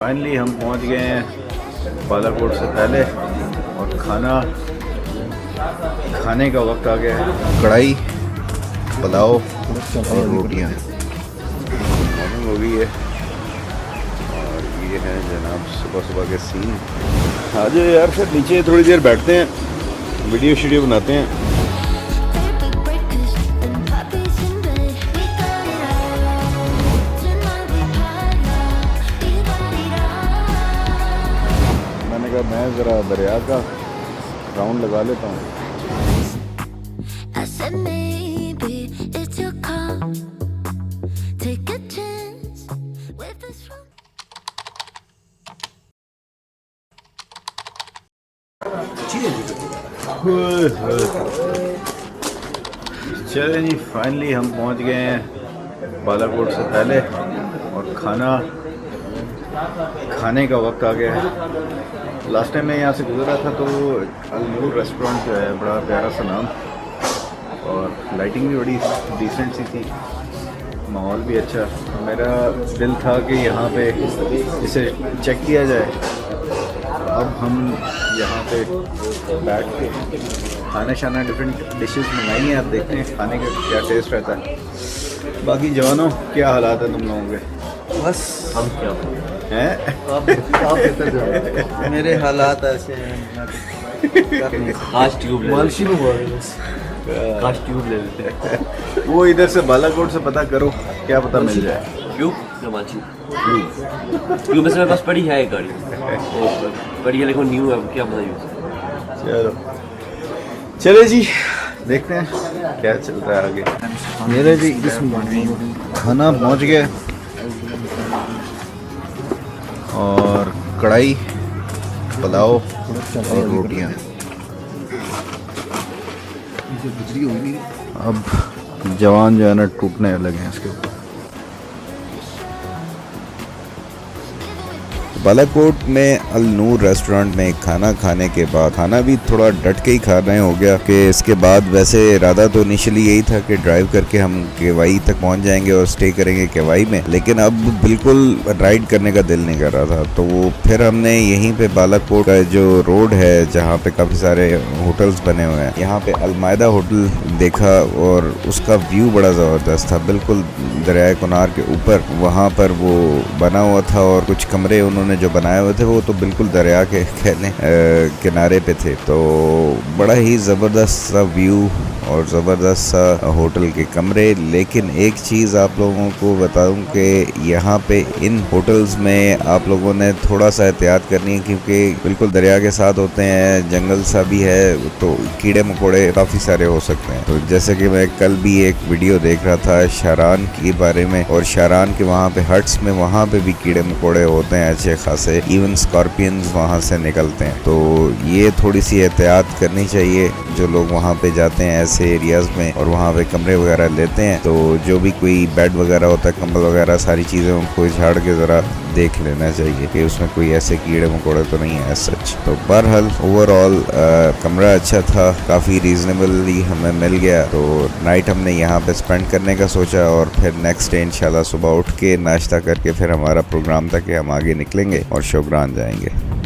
Finally हम पहुंच गए हैं बालाकोट से पहले और खाने का वक्त आ गया है। कढ़ाई, पुलाव और रोटियां मॉर्निंग हो गई है और ये है जनाब सुबह सुबह के सीन। आ जाओ यार, फिर नीचे थोड़ी देर बैठते हैं, वीडियो बनाते हैं। मैं ज़रा दरिया का राउंड लगा लेता हूँ। चलें जी, फाइनली हम पहुँच गए हैं बालाकोट से पहले और खाने का वक्त आ गया है। लास्ट टाइम मैं यहाँ से गुजरा था तो अल नूर रेस्टोरेंट जो है, बड़ा प्यारा सा नाम और लाइटिंग भी बड़ी डिसेंट सी थी, माहौल भी अच्छा। मेरा दिल था कि यहाँ पे इसे चेक किया जाए। अब हम यहाँ पे बैठ के खाना डिफरेंट डिशेस मंगाई हैं। आप देखते हैं खाने का क्या टेस्ट रहता है। बाकी जवानों, क्या हालात है तुम लोगों के? बस हम क्या हैं? आप मेरे हालात ऐसे हैं। काश ट्यूब मालशी में हुआ है, बस काश ट्यूब ले लेते हैं। वो इधर से बालाकोट से पता करो, क्या पता मिल जाए। ट्यूब या मालशी? ट्यूब में से मेरे पास पड़ी है एक गाड़ी, पड़ी है लेकिन न्यू है, क्या पता यूज। चले जी, देखते हैं क्या चलता है आगे। मेरे जी खाना पहुंच गया और कढ़ाई, पुलाव और रोटियां। अब जवान जो है ना टूटने लगे हैं इसके ऊपर। बालाकोट में अल नूर रेस्टोरेंट में खाना खाने के बाद, खाना भी थोड़ा डट के ही खा रहे हो गया कि इसके बाद वैसे इरादा तो इनिशियली यही था कि ड्राइव करके हम केवाई तक पहुंच जाएंगे और स्टे करेंगे केवाई में, लेकिन अब बिल्कुल राइड करने का दिल नहीं कर रहा था। तो वो फिर हमने यहीं पे बालाकोट का जो रोड है जहाँ पे काफ़ी सारे होटल्स बने हुए हैं, यहाँ पे अलमायदा होटल देखा और उसका व्यू बड़ा ज़बरदस्त था, बिल्कुल दरियाए कुनार के ऊपर वहाँ पर वो बना हुआ था। और कुछ कमरे उन्होंने जो बनाए हुए थे वो तो बिल्कुल दरिया के किनारे पे थे। तो बड़ा ही ज़बरदस्त सा व्यू और ज़बरदस्त सा होटल के कमरे। लेकिन एक चीज़ आप लोगों को बताऊं कि यहाँ पे इन होटल्स में आप लोगों ने थोड़ा सा एहतियात करनी है, क्योंकि बिल्कुल दरिया के साथ होते हैं, जंगल सा भी है, तो कीड़े मकोड़े काफ़ी सारे हो सकते हैं। तो जैसे कि मैं कल भी एक वीडियो देख रहा था शारान के बारे में, और शारान के वहाँ पे हट्स में वहाँ पे भी कीड़े मकोड़े होते हैं अच्छे खासे, इवन स्कॉर्पियंस वहाँ से निकलते हैं। तो ये थोड़ी सी एहतियात करनी चाहिए जो लोग वहाँ पे जाते हैं ऐसे एरियाज में और वहाँ पे कमरे वगैरह लेते हैं। तो जो भी कोई बेड वगैरह होता है, कंबल वगैरह, सारी चीज़ें उनको झाड़ के ज़रा देख लेना चाहिए कि उसमें कोई ऐसे कीड़े मकोड़े तो नहीं है सच। तो बहरहाल ओवरऑल कमरा अच्छा था, काफ़ी रीजनेबली हमें मिल गया। तो नाइट हमने यहाँ पे स्पेंड करने का सोचा और फिर नेक्स्ट डे इंशाल्लाह सुबह उठ के नाश्ता करके फिर हमारा प्रोग्राम था कि हम आगे निकलेंगे और शोग्रान जाएंगे।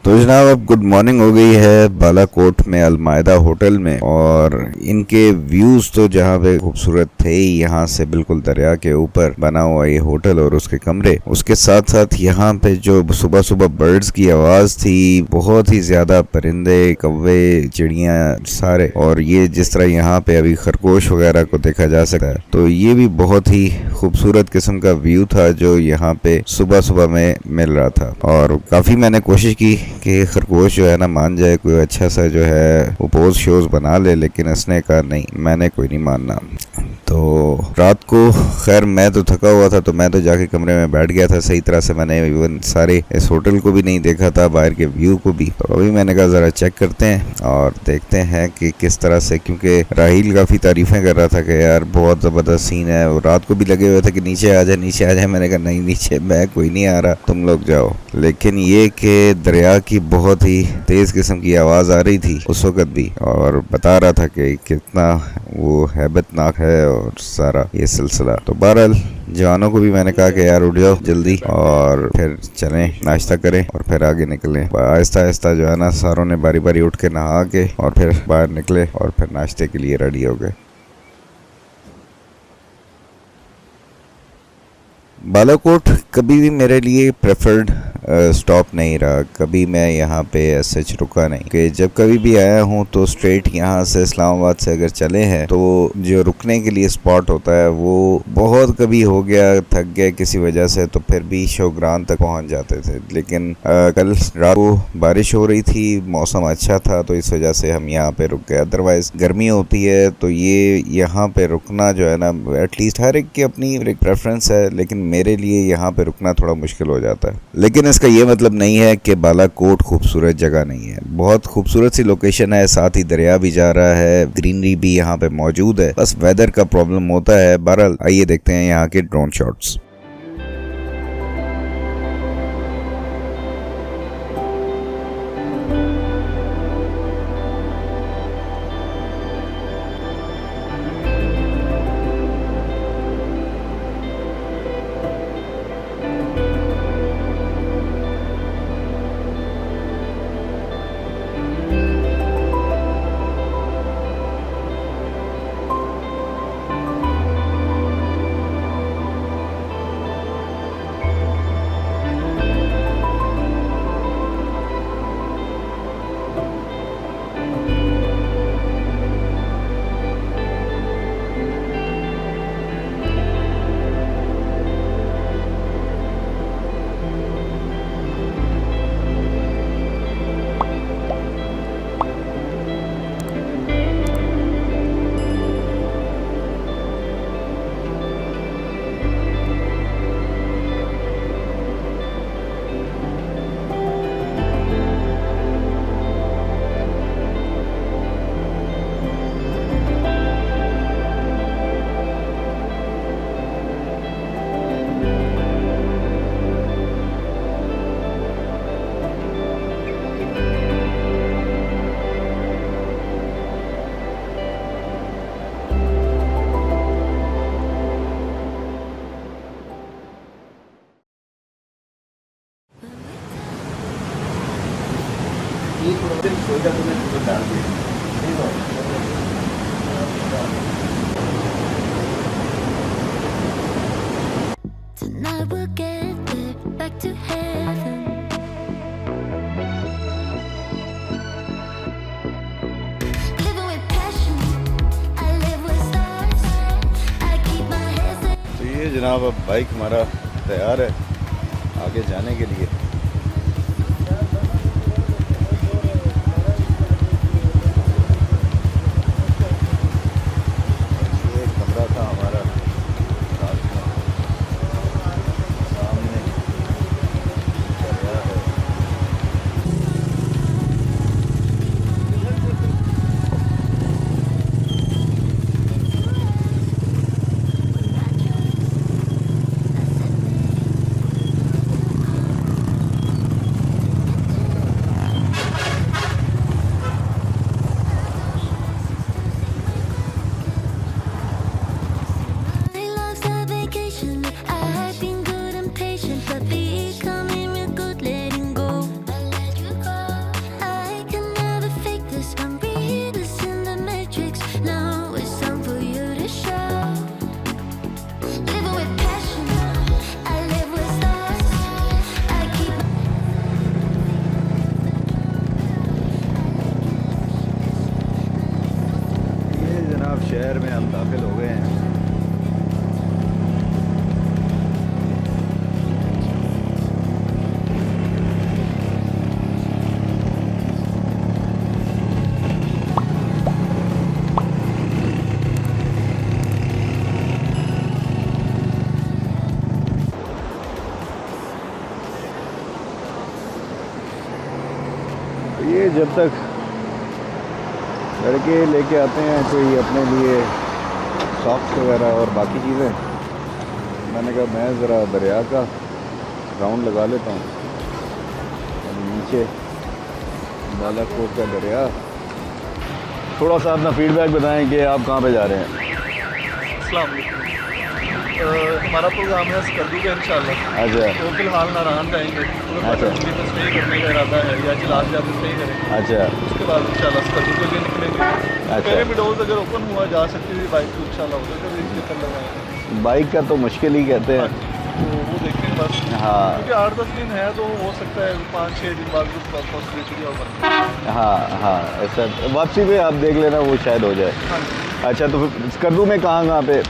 तो जनाब अब गुड मॉर्निंग हो गई है बालाकोट में अलमायदा होटल में, और इनके व्यूज़ तो जहाँ पे खूबसूरत थे ही, यहाँ से बिल्कुल दरिया के ऊपर बना हुआ ये होटल और उसके कमरे, उसके साथ साथ यहाँ पे जो सुबह सुबह बर्ड्स की आवाज़ थी, बहुत ही ज़्यादा परिंदे, कौवे, चिड़ियाँ सारे, और ये जिस तरह यहाँ पे अभी खरगोश वगैरह को देखा जा सकता है, तो ये भी बहुत ही खूबसूरत किस्म का व्यू था जो यहाँ पे सुबह सुबह में मिल रहा था। और काफ़ी मैंने कोशिश की कि खरगोश जो है ना मान जाए, कोई अच्छा सा जो है वो पोज शोज बना ले, लेकिन इसने कहा नहीं, मैंने कोई नहीं मानना। तो रात को खैर मैं तो थका हुआ था, तो मैं तो जाके कमरे में बैठ गया था सही तरह से। मैंने इवन सारे इस होटल को भी नहीं देखा था, बाहर के व्यू को भी। तो अभी मैंने कहा ज़रा चेक करते हैं और देखते हैं कि किस तरह से, क्योंकि राहिल काफ़ी तारीफ़ें कर रहा था कि यार बहुत ज़बरदस्त सीन है। और रात को भी लगे हुए थे कि नीचे आ जाए नीचे आ जाए। मैंने कहा नहीं, नीचे मैं कोई नहीं आ रहा, तुम लोग जाओ। लेकिन ये कि दरिया की बहुत ही तेज़ किस्म की आवाज़ आ रही थी उस वक्त भी, और बता रहा था कि कितना वो हैबतनाक है और सारा ये सिलसिला। तो बहरहाल जवानों को भी मैंने कहा कि यार उठ जाओ जल्दी और फिर चलें, नाश्ता करें और फिर आगे निकलें। आहिस्ता आहिस्ता जो है ना सारों ने बारी बारी उठ के नहा के और फिर बाहर निकले और फिर नाश्ते के लिए रेडी हो गए। बालाकोट कभी भी मेरे लिए प्रेफर्ड स्टॉप नहीं रहा। कभी मैं यहाँ पे सच रुका नहीं, कि जब कभी भी आया हूँ तो स्ट्रेट यहाँ से इस्लामाबाद से अगर चले हैं तो जो रुकने के लिए स्पॉट होता है वो बहुत कभी हो गया थक गए किसी वजह से तो फिर भी शोग्रान तक पहुँच जाते थे। लेकिन कल रात को बारिश हो रही थी, मौसम अच्छा था, तो इस वजह से हम यहाँ पे रुक गए। अदरवाइज गर्मी होती है तो ये यहाँ पे रुकना जो है ना, एटलीस्ट हर एक की अपनी एक प्रेफरेंस है, लेकिन मेरे लिए यहाँ पे रुकना थोड़ा मुश्किल हो जाता है। लेकिन इसका ये मतलब नहीं है कि बालाकोट खूबसूरत जगह नहीं है। बहुत खूबसूरत सी लोकेशन है, साथ ही दरिया भी जा रहा है, ग्रीनरी भी यहाँ पे मौजूद है, बस वेदर का प्रॉब्लम होता है। बहरहाल आइए देखते हैं यहाँ के drone shots. Tonight we'll get there, back to heaven. Living with passion, I live with stars. I keep my head set. तो ये जनाब अब बाइक हमारा तैयार है आगे जाने के लिए। ये कमरा था हमारा साथ में, सामने दरिया है। My love's a vacation. I've been good and patient, but becoming real good, letting go. I can never fake this. I'm real as in the Matrix. Now it's time for you to show. Living with passion, I live with stars. I keep. ये जनाब शहर में हम दाखिल हो गए हैं। जब तक लड़के लेके आते हैं कोई अपने लिए सॉक्स वगैरह और बाकी चीज़ें, मैंने कहा मैं ज़रा दरिया का राउंड लगा लेता हूँ। और नीचे बालाकोट का दरिया। थोड़ा सा अपना फीडबैक बताएं कि आप कहाँ पे जा रहे हैं। हमारा प्रोग्राम है स्कर्दू का इंशाल्लाह। अच्छा तो फिलहाल नारायण जाएंगे, अच्छा। तो स्टे करने का इरादा है या चिलास जाकर स्टे करेंगे। अच्छा उसके बाद इंशाल्लाह स्कर्दू के लिए निकलेंगे। अच्छा। पहले विडोज अगर ओपन हुआ जा सकती थी बाइक तो इंशाल्लाह उधर का भी चक्कर लगाएंगे। बाइक का तो मुश्किल ही कहते हाँ हैं। जी, तो वो देखेंगे बस। हाँ क्योंकि 8-10 दिन है तो हो सकता है 5-6 दिन बाद कुछ पॉसिबिलिटी और बनती है। हाँ ऐसा वापसी पे आप देख लेना वो शायद हो जाए। हाँ जी। अच्छा तो फिर स्कर्दू में कहाँ पे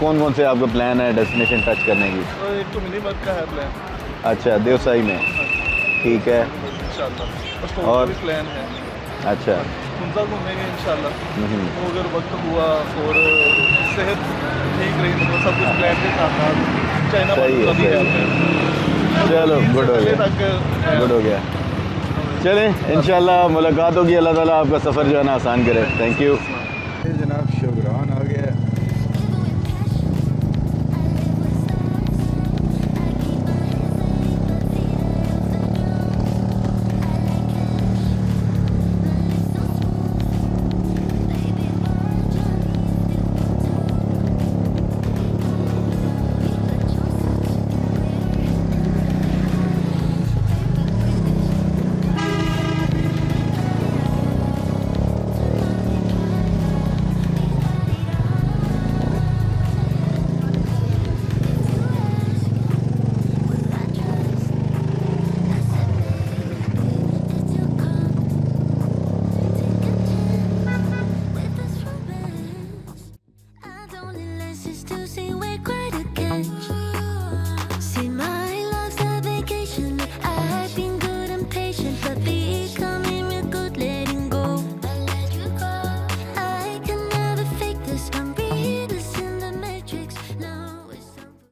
कौन कौन से आपका प्लान है डेस्टिनेशन टच करने की। तो एक तो मिनी बर्ग का है प्लान। अच्छा देवसाई में, ठीक है। इंशाल्लाह और भी प्लान है। अच्छा खुंजा घूमेंगे इंशाल्लाह। हम्म, तो अगर वक्त हुआ और सेहत ठीक रही तो सब कुछ प्लान के साथ साथ चाइना सही है, भी सही है। चलो गुड हो गया, गुड हो गया। चलें इंशाल्लाह मुलाकात होगी। अल्लाह ताला आपका सफ़र जो है ना आसान करे। Thank you.